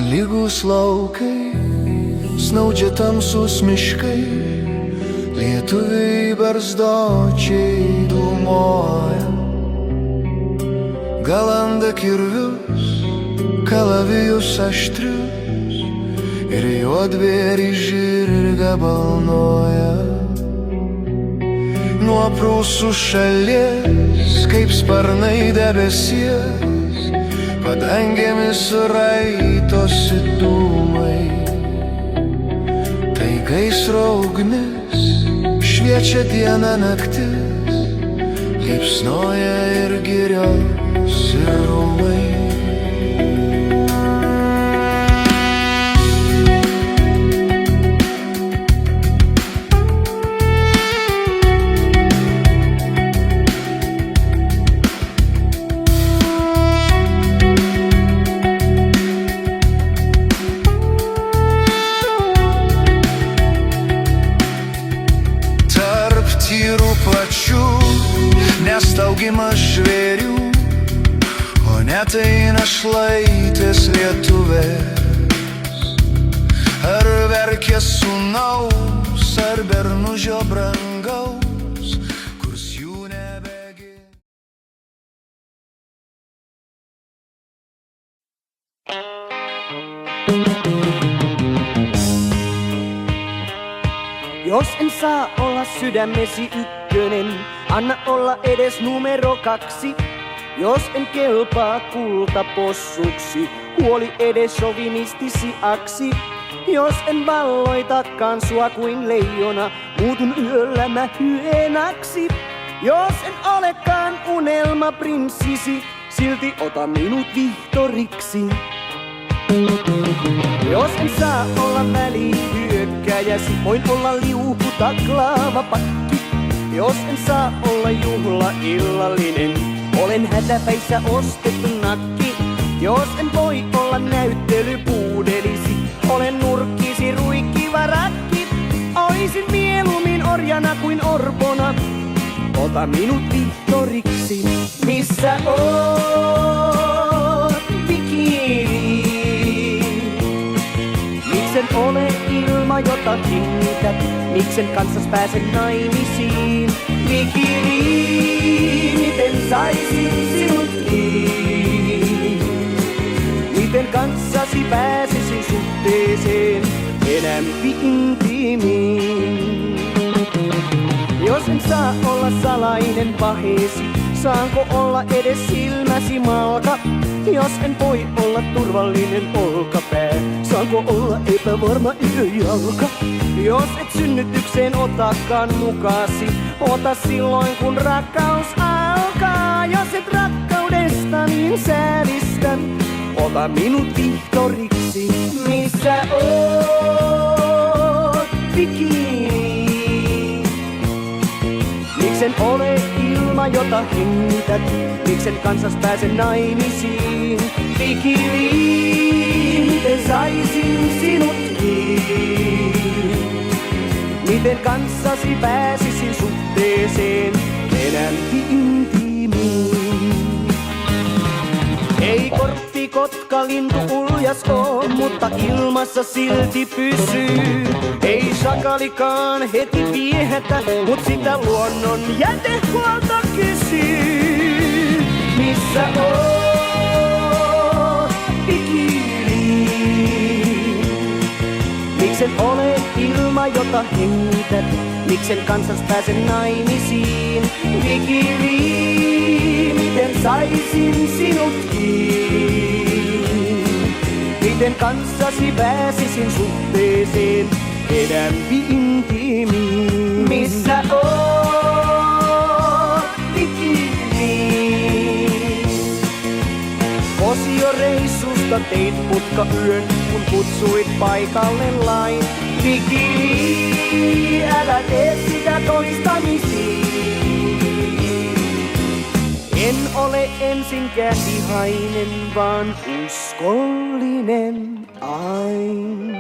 lygus laukai, snaudžia tamsus miškai, lietuviai barzdočiai dūmoja. Galanda kirvius, kalavijus aštrius ir juodbėrį žirgą balnoja. Nuo prūsų šalies, kaip sparnai debesies, padangėmis raitosi dūmai. Tai gaisro ugnis, šviečia diena naktis, liepsnoja ir girios ir rūmai. Nestaugimas žvėrių, o net tai našlaitės lietuvės. Ar verkė sūnaus, ar bernužio brangaus, kurs jų nebegi. Jos en saa olla sydämesi ykkönen, anna olla edes numero 2. Jos en kelpaa kultapossuksi, huoli edes sovinistisi aksi. Jos en valloitakaan sua kuin leijona, muutun yöllä mä hyenaksi. Jos en olekaan unelmaprinssisi, silti ota minut vihtoriksi. Jos en saa olla välihyökkäjäsi, voin olla liuhu taklaava pakki. Jos en saa olla juhlaillallinen, olen hätäpäissä ostettu nakki. Jos en voi olla näyttelypuudelisi, olen nurkkisi ruikkiva rakki. Oisin mieluummin orjana kuin orpona, ota minut vihtoriksi. Missä oot, bikini? Miksen ole ilma, jota kiinnität? Miksen kanssas pääsen naimisiin? Bikini, miten saisin sinut kiinni? Miten kanssasi pääsisin suhteeseen elämpi intiimiin? Jos en saa olla salainen paheesi, saanko olla edes silmäsi malka? Jos en voi olla turvallinen olkapää, saanko olla epävarma yöjalka? Jos et synnytykseen otakaan mukaasi, ota silloin kun rakkaus alkaa. Jos et rakkaudesta niin säälistä, ota minut vihtoriksi. Missä oot, bikini? Miksen ole ilma, jota hengität? Miksen kanssas pääsen naimisiin? Bikini, miten saisin sinut kiinni? Miten kanssasi pääsisin suhteeseen elämpi intiimiin? Ei korppikotka lintu uljas oo, mutta ilmassa silti pysyy. Ei sakalikaan heti viehätä, mut sitä luonnon jätehuolto kysyy. Missä oot, bikini? Miksen ole ilma, jota hengität? Miksen kanssas pääsen naimisiin? Bikini, miten saisin sinut kiinni? Miten kanssasi pääsisin suhteeseen elämpi intiimiin? Missä oot, bikini? Osioreissusta teit putkayön, kun kutsuit paikalle lain. Bikini, älä tee sitä toistamisiin. En ole ensinkään vihainen, vaan uskollinen aina.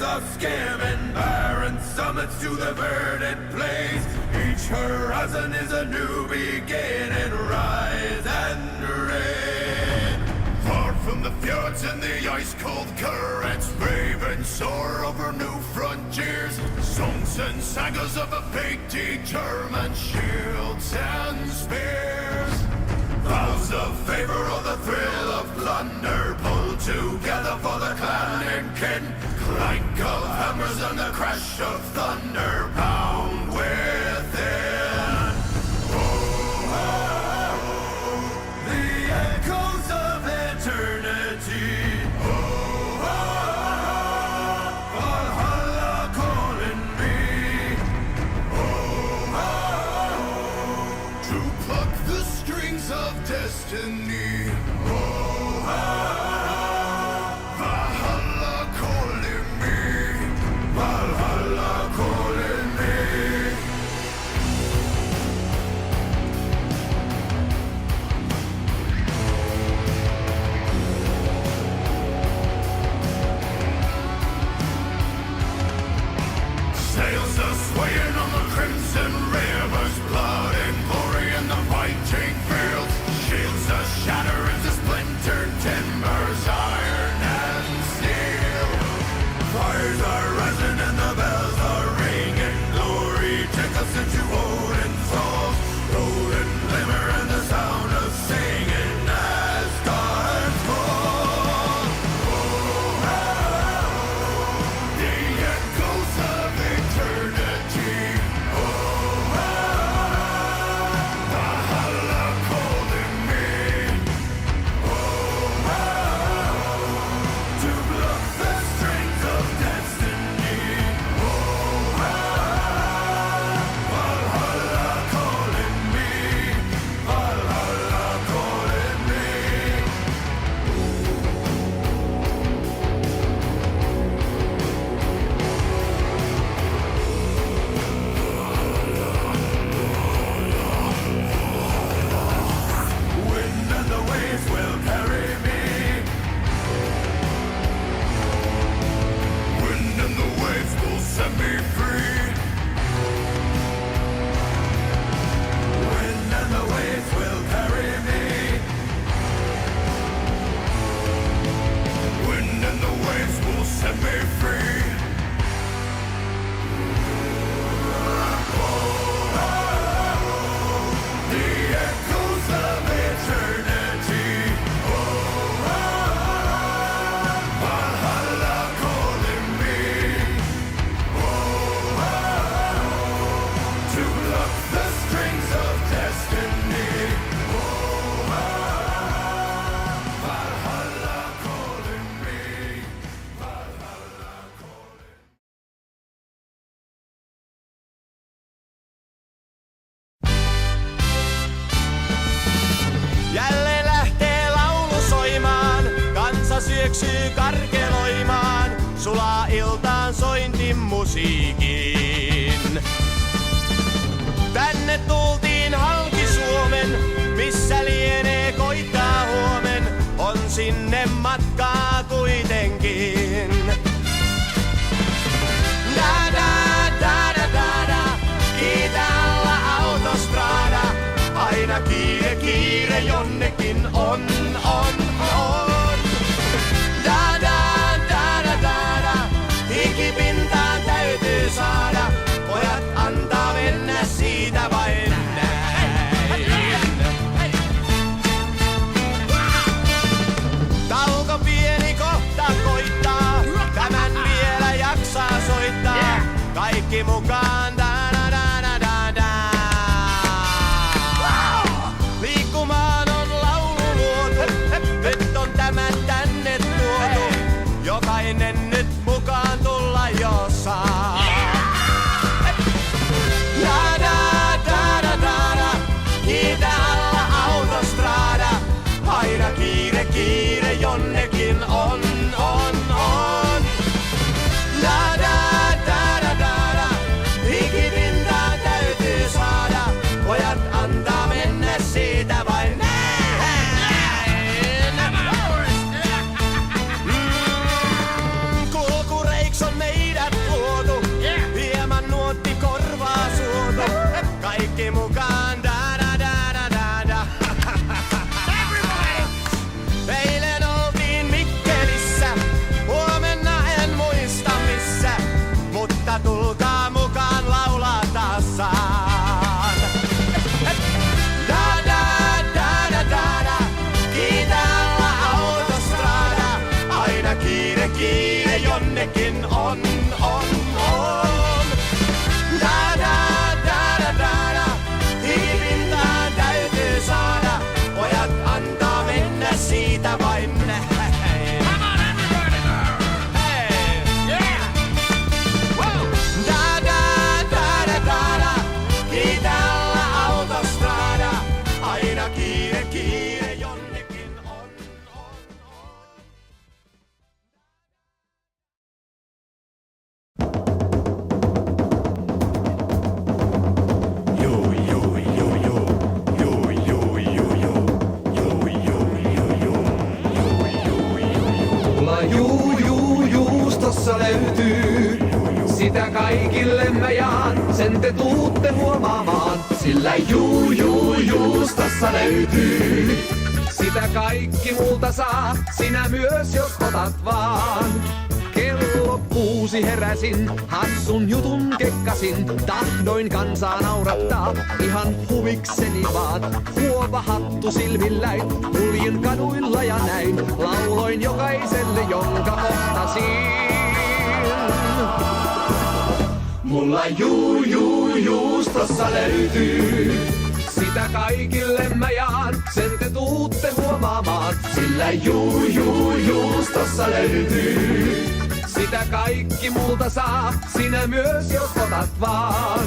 of skim and barren summits to the verdant plains. Each horizon is a new beginning, rise and reign. Far from the fjords and the ice-cold currents, brave and soar over new frontiers. Songs and sagas of a painted German shields and spears. Vows of favor or the thrill of plunder, pulled together for the clan and kin. Clank of hammers and the crash of thunder pound within. Oh, the echoes of eternity. Oh, Valhalla calling me. To pluck the strings of destiny. Oh, Valhalla calling me. Valhalla calling me. Sails are swaying on the crimson rivers, blood and glory in the fighting fields. Shields are shatter into splintered timbers, iron and steel. Fires are rising and the bells are ringing. Glory take us into Odin's halls. Golden glimmer and the sound of singing as stars fall. The echoes of eternity. Valhalla calling me. To pluck the strings of destiny. Valhalla calling me. Valhalla calling me. Wind and the waves will carry me. Wind and the waves will set me free. Wind and the waves will carry me. Wind and the waves will set me free. The echoes of eternity. Valhalla calling me. To pluck the strings of destiny. Valhalla calling me. Valhalla calling. Jälleen lähtee laulu soimaan, kansa syöksyy karkeloimaan, sulaa iltaan sointin musiikin. Tänne tultiin halki Suomen, missä lienee koittaa huomen, on sinne matkaa kuitenkin. Da da da da da da, kiitä alla autostrada, aina kiire kiire jonnekin on. Da da da da da da, hikipintaan täytyy saada, pojat antaa mennä siitä vain näin. Tauko pieni kohta koittaa, tämän vielä jaksaa soittaa, kaikki mukaan da da da da da da. Liikkumaan on laulu luotu, löytyy. Sitä kaikille mä jaan, sen te tuutte huomaamaan. Sillä juustassa löytyy. Sitä kaikki multa saa, sinä myös jos otat vaan. Kello 6 heräsin, hassun jutun kekkasin. Tahdoin kansaa naurattaa, ihan huvikseni vaan. Huova hattu silmilläin, kuljin kaduilla ja näin. Lauloin jokaiselle, jonka kohtasin. Mulla juustossa löytyy. Sitä kaikille mä jaan, sen te tuutte huomaamaan. Sillä juustossa löytyy. Sitä kaikki multa saa, sinä myös jos otat vaan.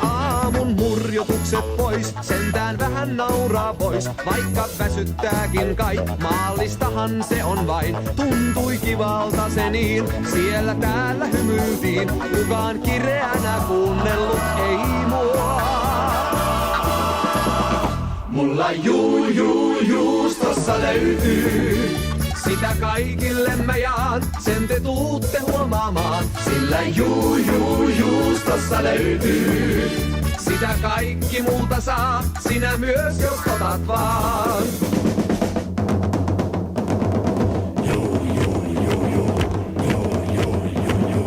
Aamun murjotukset pois, sentään vähän nauraa vois. Vaikka väsyttääkin kai, maallistahan se on vain. Tuntui kivalta se niin, siellä täällä hymyiltiin. Kukaan kireänä kuunnellut ei mua. Mulla juustossa löytyy. Sitä kaikille mä jaan, sen te tuutte huomaamaan. Sillä juustossa löytyy. Sitä kaikki multa saa, sinä myös jos otat vaan.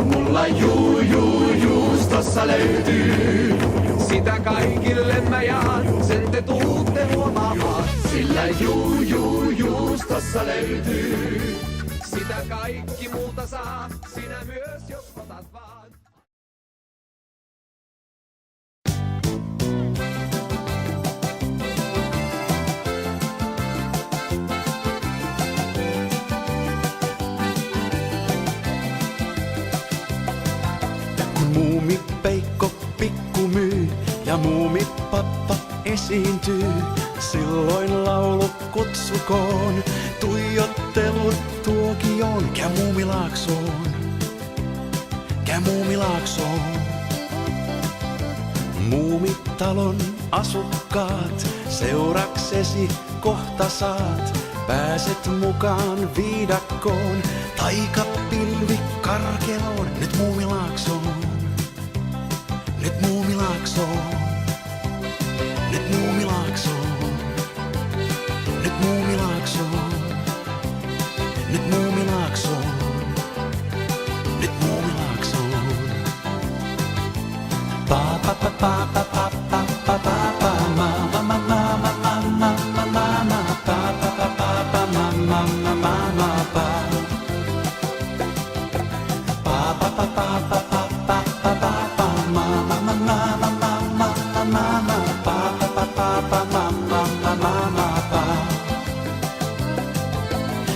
Mulla juustossa löytyy. Sitä kaikille mä jaan, sen te tuutte huomaamaan. Sillä juustossa löytyy. Sitä kaikki multa saa, sinä myös jos otat vaan. Kun muumipeikko pikku myy ja muumipappa esiintyy, silloin laulu kutsukoon, tuijottelut tuokioon. Käy Muumilaaksoon, käy Muumilaaksoon. Muumitalon asukkaat, seuraksesi kohta saat. Pääset mukaan viidakkoon, taikapilvi karkeloon. Nyt Muumilaaksoon, nyt Muumilaaksoon. Nyt Muumilaaksoon, nyt Muumilaaksoon, nyt Muumilaaksoon, nyt Muumilaaksoon. Pa pa pa pa pa pa pa pa pa pa ma ma ma ma ma ma ma ma ma ma pa pa pa pa pa ma ma ma ma ma pa pa pa pa pa pa pa pa pa pa pa ma ma ma ma ma ma ma ma ma pa pa pa pa ma ma ma ma ma pa.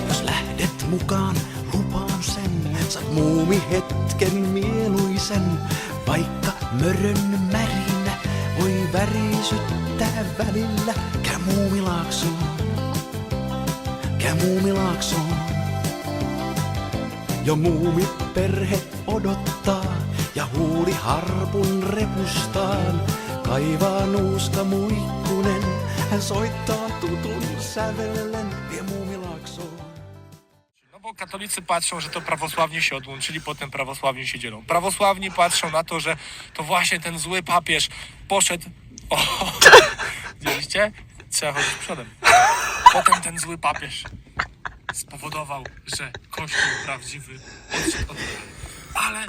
Jos lähdet mukaan, lupaan sen, saat muumi hetken mieluisen. Vaikka mörön märinä voi värisyttää välillä. Käy Muumilaaksoon, käy Muumilaaksoon. Jo muumiperhe odottaa ja huuli harpun repustaan. Kaivaa nuuska muikkunen, hän soittaa tutun sävellen, vie Muumilaaksoon. No bo katolicy patrzą, że to prawosławni się odłączyli, potem prawosławni się dzielą. Prawosławni patrzą na to, że to właśnie ten zły papież poszedł... O, widzieliście? Trzeba chodzić przodem. Potem ten zły papież spowodował, że Kościół prawdziwy odszedł od wiary. Ale